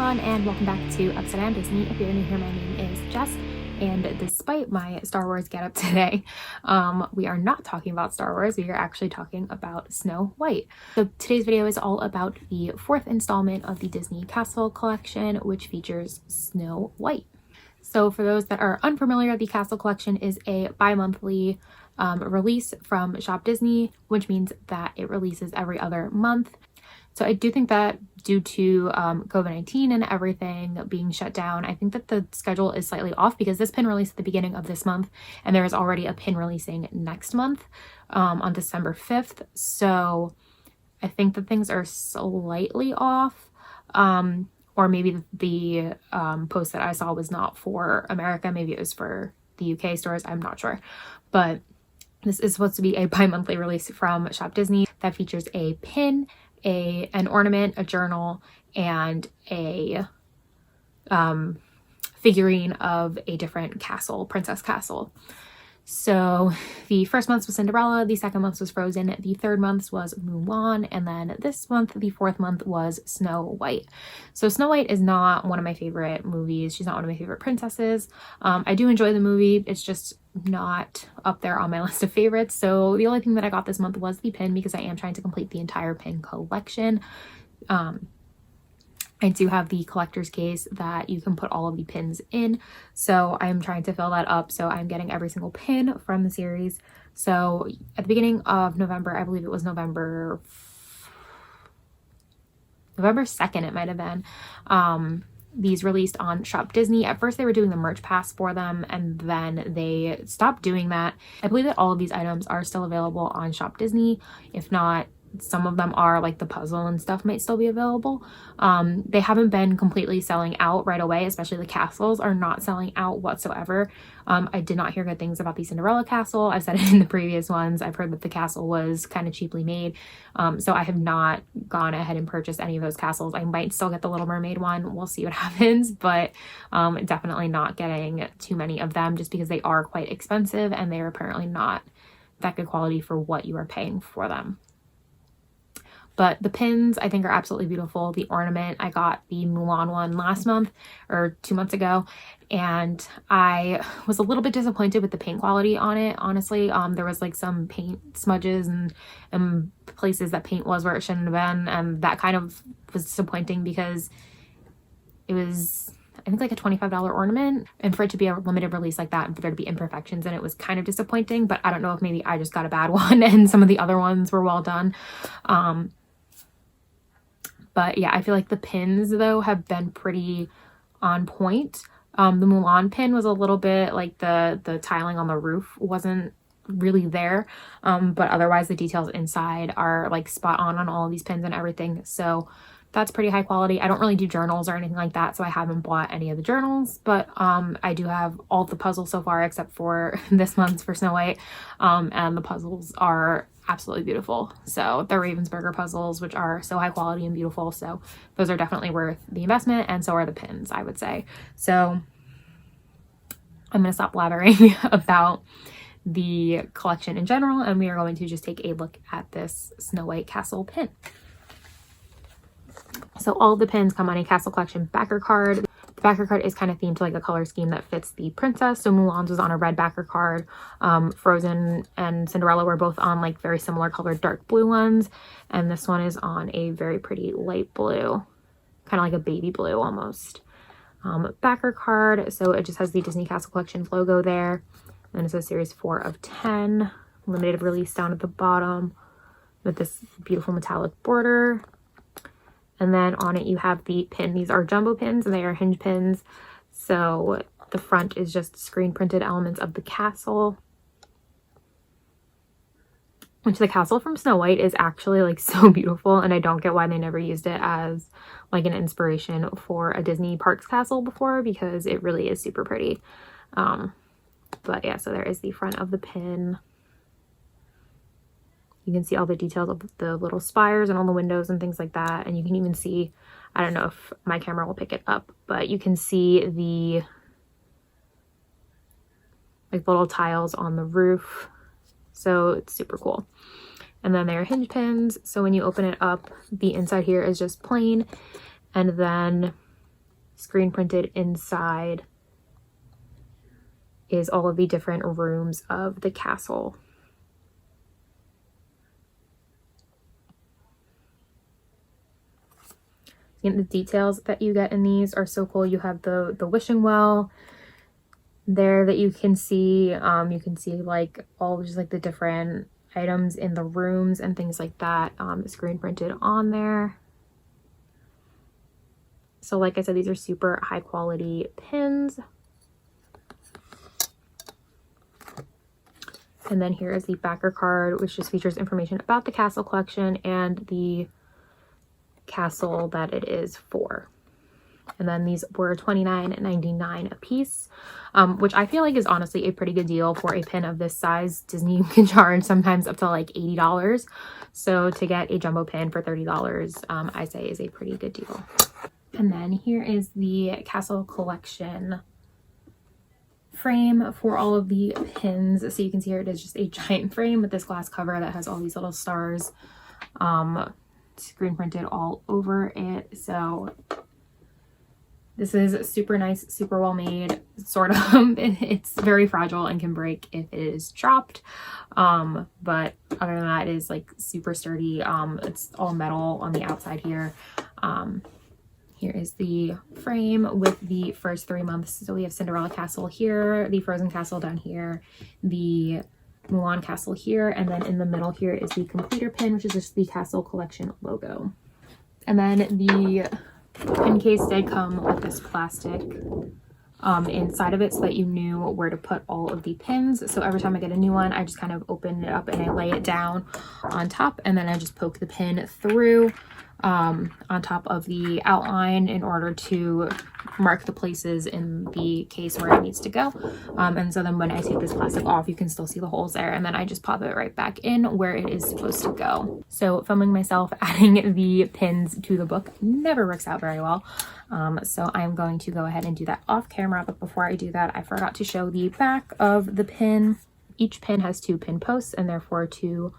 everyone, and welcome back to Upside Down Disney. If you're new here, my name is Jess, and despite my Star Wars getup today, we are not talking about Star Wars. We are actually talking about Snow White. So today's video is all about the fourth installment of the Disney Castle Collection, which features Snow White. So for those that are unfamiliar, the Castle Collection is a bi-monthly release from Shop Disney, which means that it releases every other month. So I do think that due to COVID-19 and everything being shut down, I think that the schedule is slightly off because this pin released at the beginning of this month and there is already a pin releasing next month on December 5th. So I think that things are slightly off, or maybe the post that I saw was not for America. Maybe it was for the UK stores. I'm not sure. But this is supposed to be a bi-monthly release from Shop Disney that features a pin, an ornament, a journal, and a figurine of a different castle, princess castle. So the first month was Cinderella, the second month was Frozen, the third month was Mulan, and then this month, the fourth month, was Snow White. So Snow White is not one of my favorite movies. She's not one of my favorite princesses. I do enjoy the movie. It's just not up there on my list of favorites. So the only thing that I got this month was the pin because I am trying to complete the entire pin collection. I do have the collector's case that you can put all of the pins in. So I'm trying to fill that up. So I'm getting every single pin from the series. So at the beginning of November, I believe it was November 2nd, it might have been, these released on Shop Disney. At first they were doing the merch pass for them and then they stopped doing that. I believe that all of these items are still available on Shop Disney. If not, some of them are, like the puzzle and stuff might still be available. They haven't been completely selling out right away, especially the castles are not selling out whatsoever. I did not hear good things about the Cinderella castle. I've said it in the previous ones. I've heard that the castle was kind of cheaply made. So I have not gone ahead and purchased any of those castles. I might still get the Little Mermaid one. We'll see what happens, but definitely not getting too many of them just because they are quite expensive and they are apparently not that good quality for what you are paying for them. But the pins I think are absolutely beautiful. The ornament, I got the Mulan one last month or 2 months ago, and I was a little bit disappointed with the paint quality on it, honestly. There was like some paint smudges and places that paint was where it shouldn't have been, and that kind of was disappointing because it was, I think, like a $25 ornament, and for it to be a limited release like that and for there to be imperfections in it was kind of disappointing. But I don't know if maybe I just got a bad one and some of the other ones were well done. But yeah, I feel like the pins though have been pretty on point. The Mulan pin was a little bit like the tiling on the roof wasn't really there. But otherwise the details inside are like spot on all of these pins and everything. So that's pretty high quality. I don't really do journals or anything like that, so I haven't bought any of the journals, but I do have all the puzzles so far except for this month's for Snow White. And the puzzles are absolutely beautiful. So the Ravensburger puzzles, which are so high quality and beautiful, so those are definitely worth the investment, and so are the pins, I would say. So I'm gonna stop blabbering about the collection in general, and we are going to just take a look at this Snow White Castle pin. So all of the pins come on a Castle Collection backer card. The backer card is kind of themed to like a color scheme that fits the princess. So Mulan's was on a red backer card. Frozen and Cinderella were both on like very similar colored dark blue ones. And this one is on a very pretty light blue, kind of like a baby blue almost. Backer card. So it just has the Disney Castle Collection logo there. And it says series 4 of 10. Limited release down at the bottom with this beautiful metallic border. And then on it you have the pin. These are jumbo pins and they are hinge pins. So the front is just screen printed elements of the castle. Which the castle from Snow White is actually like so beautiful, and I don't get why they never used it as like an inspiration for a Disney Parks castle before, because it really is super pretty. But yeah, so there is the front of the pin. You can see all the details of the little spires and all the windows and things like that. And you can even see, I don't know if my camera will pick it up, but you can see the like little tiles on the roof. So it's super cool. And then there are hinge pins. So when you open it up, the inside here is just plain. And then screen printed inside is all of the different rooms of the castle. And the details that you get in these are so cool. You have the wishing well there that you can see. You can see like all just like the different items in the rooms and things like that, screen printed on there. So like I said, these are super high quality pins. And then here is the backer card, which just features information about the castle collection and the castle that it is for. And then these were $29.99 a piece, which I feel like is honestly a pretty good deal for a pin of this size. Disney can charge sometimes up to like $80. So to get a jumbo pin for $30, I say is a pretty good deal. And then here is the castle collection frame for all of the pins. So you can see here it is just a giant frame with this glass cover that has all these little stars screen printed all over it. So this is super nice, super well made, sort of. It's very fragile and can break if it is dropped, but other than that, it is like super sturdy. It's all metal on the outside here. Here is the frame with the first 3 months. So we have Cinderella Castle here, the Frozen Castle down here, the Mulan Castle here, and then in the middle here is the completer pin, which is just the castle collection logo. And then the pin case did come with this plastic inside of it so that you knew where to put all of the pins. So every time I get a new one, I just kind of open it up and I lay it down on top, and then I just poke the pin through on top of the outline in order to mark the places in the case where it needs to go. And so then when I take this plastic off, you can still see the holes there, and then I just pop it right back in where it is supposed to go. So filming myself adding the pins to the book never works out very well. So I'm going to go ahead and do that off camera, but before I do that, I forgot to show the back of the pin. Each pin has 2 pin posts and therefore 2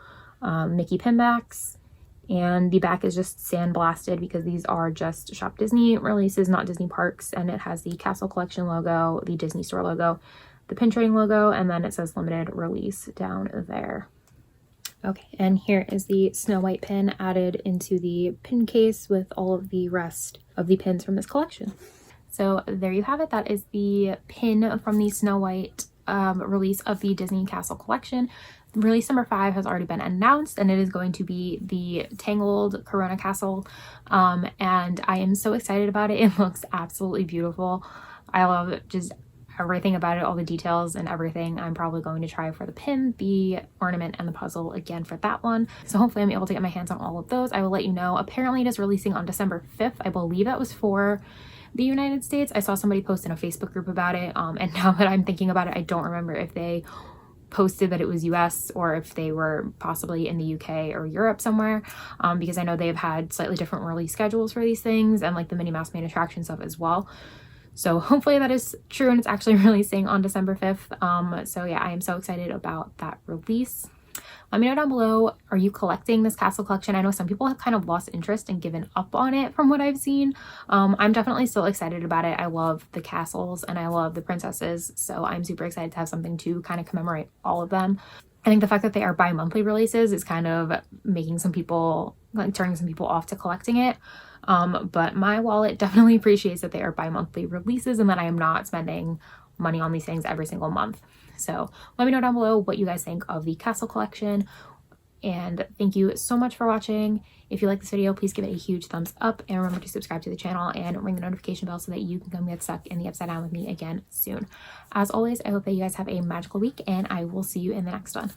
Mickey pin backs. And the back is just sandblasted because these are just Shop Disney releases, not Disney Parks. And it has the Castle Collection logo, the Disney Store logo, the pin trading logo, and then it says limited release down there. Okay, and here is the Snow White pin added into the pin case with all of the rest of the pins from this collection. So there you have it. That is the pin from the Snow White release of the Disney Castle Collection. Release number 5 has already been announced, and it is going to be the Tangled Corona Castle, and I am so excited about it. It looks absolutely beautiful. I love just everything about it, all the details and everything. I'm probably going to try for the pin, the ornament, and the puzzle again for that one. So hopefully I'm able to get my hands on all of those. I will let you know. Apparently it is releasing on December 5th. I believe that was for the United States. I saw somebody post in a Facebook group about it, and now that I'm thinking about it, I don't remember if they posted that it was US or if they were possibly in the UK or Europe somewhere, because I know they've had slightly different release schedules for these things, and like the Minnie Mouse Main Attraction stuff as well. So hopefully that is true and it's actually releasing on December 5th. So yeah, I am so excited about that release. Let me know down below, are you collecting this castle collection? I know some people have kind of lost interest and given up on it from what I've seen. I'm definitely still excited about it. I love the castles and I love the princesses, so I'm super excited to have something to kind of commemorate all of them. I think the fact that they are bi-monthly releases is kind of making some people, like turning some people off to collecting it. But my wallet definitely appreciates that they are bi-monthly releases and that I am not spending money on these things every single month. So let me know down below what you guys think of the castle collection, and thank you so much for watching. If you like this video, please give it a huge thumbs up, and remember to subscribe to the channel and ring the notification bell so that you can come get stuck in the upside down with me again soon. As always, I hope that you guys have a magical week, and I will see you in the next one.